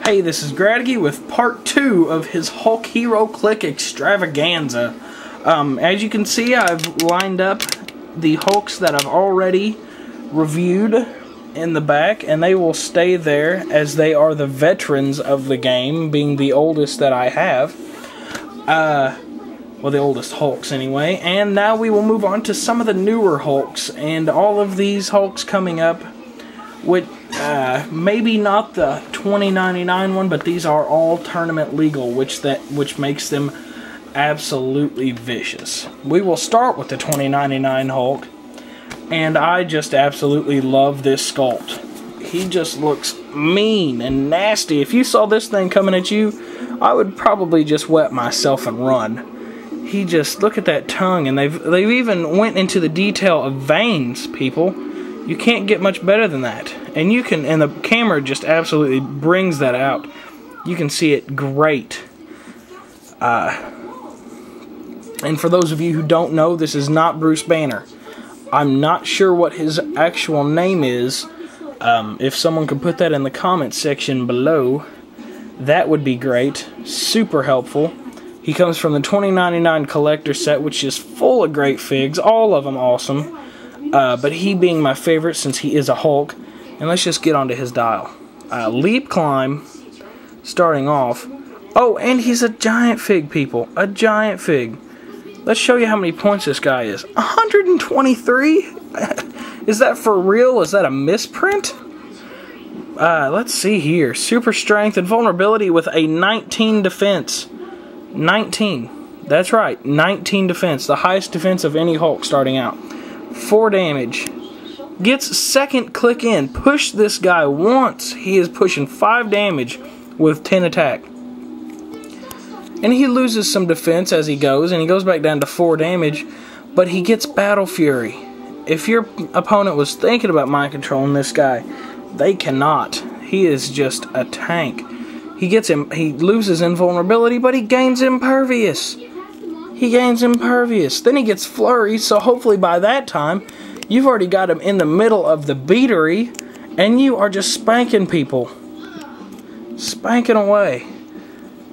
Hey, this is Gradgy with part 2 of his Hulk Heroclix Extravaganza. As you can see, I've lined up the Hulks that I've already reviewed in the back, and they will stay there as they are the veterans of the game, being the oldest that I have. Well, the oldest Hulks anyway. And now we will move on to some of the newer Hulks, and all of these Hulks coming up with maybe not the 2099 one, but these are all tournament legal, which makes them absolutely vicious. We will start with the 2099 Hulk, and I just absolutely love this sculpt. He just looks mean and nasty. If you saw this thing coming at you, I would probably just wet myself and run. He just, look at that tongue, and they've even went into the detail of veins, people. You can't get much better than that. And you can, and the camera just absolutely brings that out. You can see it great. And for those of you who don't know, this is not Bruce Banner. I'm not sure what his actual name is. If someone could put that in the comments section below, that would be great. Super helpful. He comes from the 2099 collector set, which is full of great figs. All of them awesome. But he being my favorite since he is a Hulk. And let's just get onto his dial. Leap climb, starting off. Oh, and he's a giant fig, people. A giant fig. Let's show you how many points this guy is. 123? Is that for real? Is that a misprint? Let's see here. Super strength and vulnerability with a 19 defense. 19. That's right. 19 defense. The highest defense of any Hulk starting out. 4 damage. Gets second click in. Push this guy once. He is pushing 5 damage with 10 attack. And he loses some defense as he goes, and he goes back down to 4 damage, but he gets Battle Fury. If your opponent was thinking about mind controlling this guy, they cannot. He is just a tank. He loses invulnerability, but he gains impervious. He gains impervious. Then he gets flurry, so hopefully by that time, you've already got him in the middle of the beatery, and you are just spanking people. Spanking away.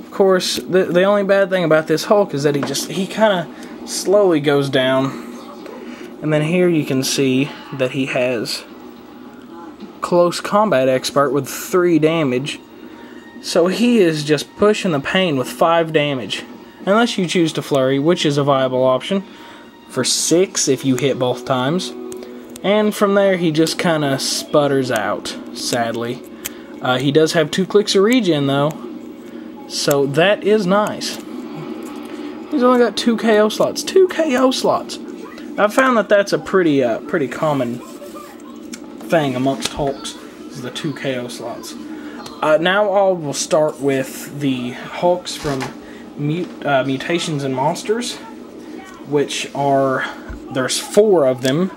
Of course, the only bad thing about this Hulk is that he kind of slowly goes down. And then here you can see that he has Close Combat Expert with 3 damage. So he is just pushing the pain with 5 damage. Unless you choose to flurry, which is a viable option. For 6 if you hit both times. And from there he just kind of sputters out, sadly. He does have 2 clicks of regen though. So that is nice. He's only got 2 KO slots. 2 KO slots! I've found that that's a pretty common thing amongst Hulks, is the 2 KO slots. Now I will start with the Hulks from Mutations and Monsters, which are, there's 4 of them.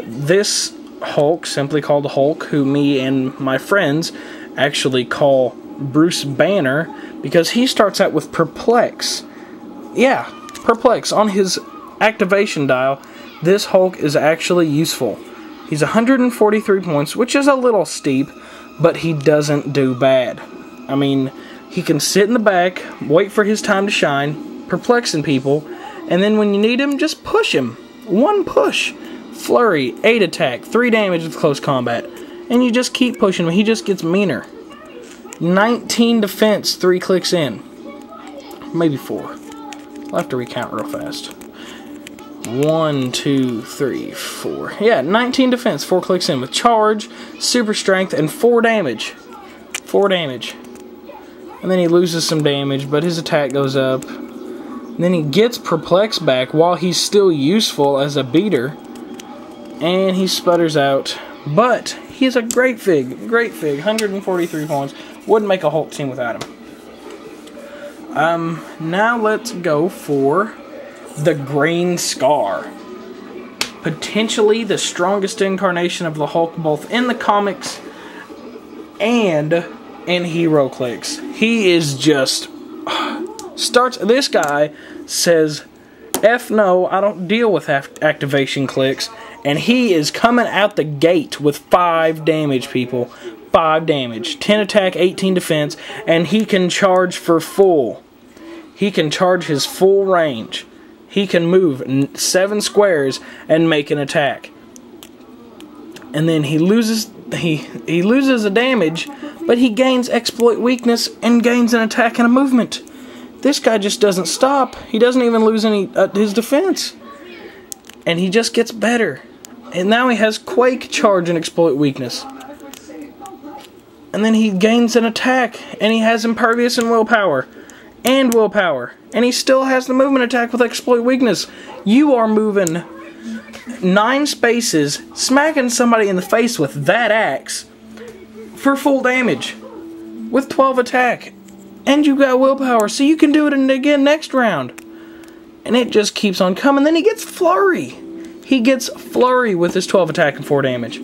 This Hulk, simply called Hulk, who me and my friends actually call Bruce Banner, because he starts out with Perplex. Yeah, Perplex. On his activation dial, this Hulk is actually useful. He's 143 points, which is a little steep, but he doesn't do bad. I mean, he can sit in the back, wait for his time to shine, perplexing people, and then when you need him, just push him. 1 push. Flurry, 8 attack, 3 damage with close combat. And you just keep pushing him. He just gets meaner. 19 defense, 3 clicks in. Maybe 4. I'll have to recount real fast. 1, 2, 3, 4. Yeah, 19 defense, 4 clicks in with charge, super strength, and 4 damage. 4 damage. And then he loses some damage, but his attack goes up. And then he gets Perplex back while he's still useful as a beater. And he sputters out. But he's a great fig. Great fig. 143 points. Wouldn't make a Hulk team without him. Now let's go for the Green Scar. Potentially the strongest incarnation of the Hulk, both in the comics and in Heroclix. He is just... This guy says, F no, I don't deal with activation clicks. And he is coming out the gate with 5 damage, people. 5 damage, 10 attack, 18 defense, and he can charge for full. He can charge his full range. He can move 7 squares and make an attack. And then he loses a damage, but he gains exploit weakness and gains an attack and a movement. This guy just doesn't stop. He doesn't even lose any his defense. And he just gets better. And now he has Quake, Charge, and Exploit Weakness. And then he gains an attack. And he has Impervious and Willpower. And Willpower. And he still has the movement attack with Exploit Weakness. You are moving 9 spaces, smacking somebody in the face with that axe for full damage. With 12 attack. And you got Willpower, so you can do it again next round. And it just keeps on coming. Then he gets Flurry. He gets Flurry with his 12 attack and 4 damage.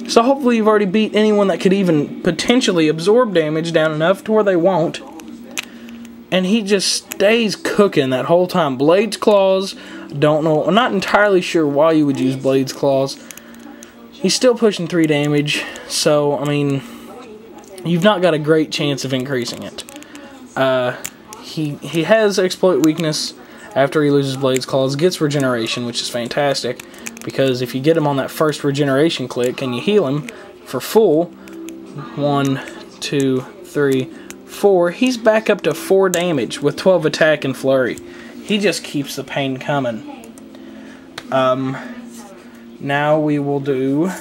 So hopefully you've already beat anyone that could even potentially absorb damage down enough to where they won't. And he just stays cooking that whole time. Blade's Claws, don't know, I'm not entirely sure why you would use Blade's Claws. He's still pushing 3 damage, so, I mean, you've not got a great chance of increasing it. He has Exploit Weakness after he loses Blade's Claws, gets Regeneration, which is fantastic, because if you get him on that first Regeneration click and you heal him for full, 1, 2, 3, 4, he's back up to 4 damage with 12 attack and Flurry. He just keeps the pain coming. Now we will do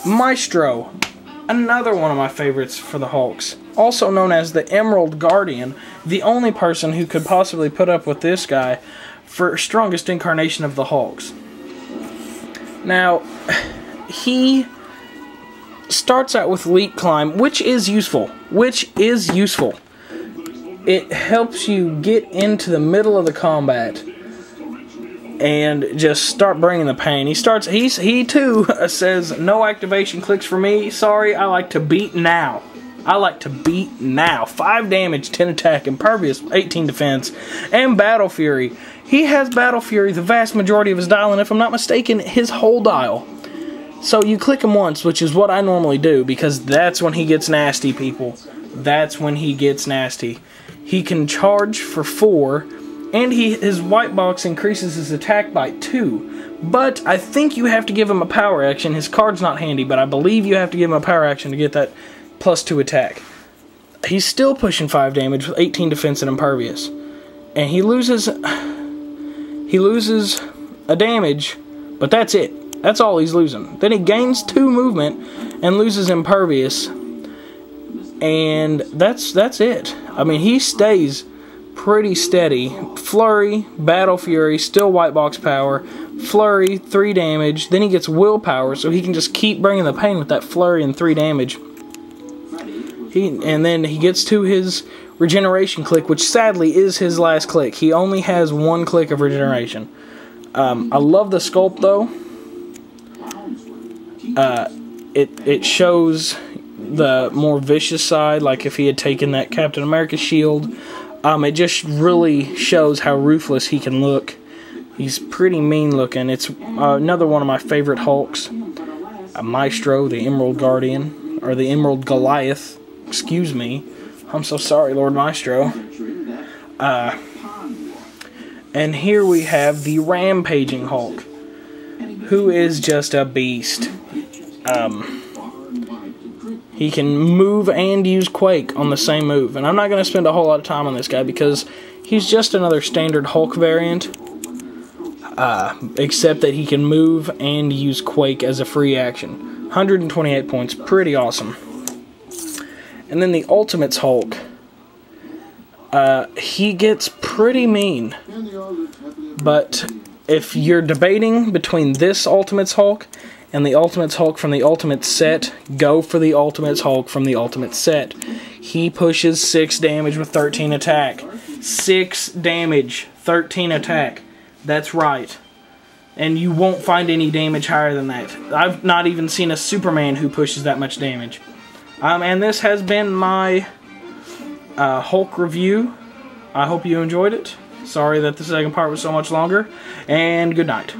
Maestro, another one of my favorites for the Hulks. Also known as the Emerald Guardian, the only person who could possibly put up with this guy for strongest incarnation of the Hulks. Now, he starts out with Leap Climb, which is useful. It helps you get into the middle of the combat and just start bringing the pain. He too says, no activation clicks for me. Sorry, I like to beat now. 5 damage, 10 attack, Impervious, 18 defense, and Battle Fury. He has Battle Fury the vast majority of his dial, and if I'm not mistaken, his whole dial. So you click him once, which is what I normally do, because that's when he gets nasty, people. That's when he gets nasty. He can charge for 4, and his white box increases his attack by 2. But I think you have to give him a power action. His card's not handy, but I believe you have to give him a power action to get that plus 2 attack. He's still pushing 5 damage with 18 defense and Impervious. And he loses a damage, but that's it. That's all he's losing. Then he gains 2 movement and loses Impervious. And that's it. I mean, he stays pretty steady. Flurry, Battle Fury, still white box power. Flurry, 3 damage. Then he gets Willpower, so he can just keep bringing the pain with that Flurry and 3 damage. And then he gets to his Regeneration click, which sadly is his last click. He only has 1 click of Regeneration. I love the sculpt though. It shows the more vicious side, like if he had taken that Captain America shield. It just really shows how ruthless he can look. He's pretty mean looking. It's another one of my favorite Hulks. Maestro, the Emerald Guardian, or the Emerald Goliath. Excuse me. I'm so sorry, Lord Maestro. And here we have the Rampaging Hulk, who is just a beast. He can move and use Quake on the same move. And I'm not going to spend a whole lot of time on this guy because he's just another standard Hulk variant. Except that he can move and use Quake as a free action. 128 points. Pretty awesome. And then the Ultimates Hulk. He gets pretty mean. But if you're debating between this Ultimates Hulk and the Ultimates Hulk from the Ultimate set, go for the Ultimates Hulk from the Ultimate set. He pushes 6 damage with 13 attack. 6 damage, 13 attack. That's right. And you won't find any damage higher than that. I've not even seen a Superman who pushes that much damage. And this has been my Hulk review. I hope you enjoyed it. Sorry that the second part was so much longer. And good night.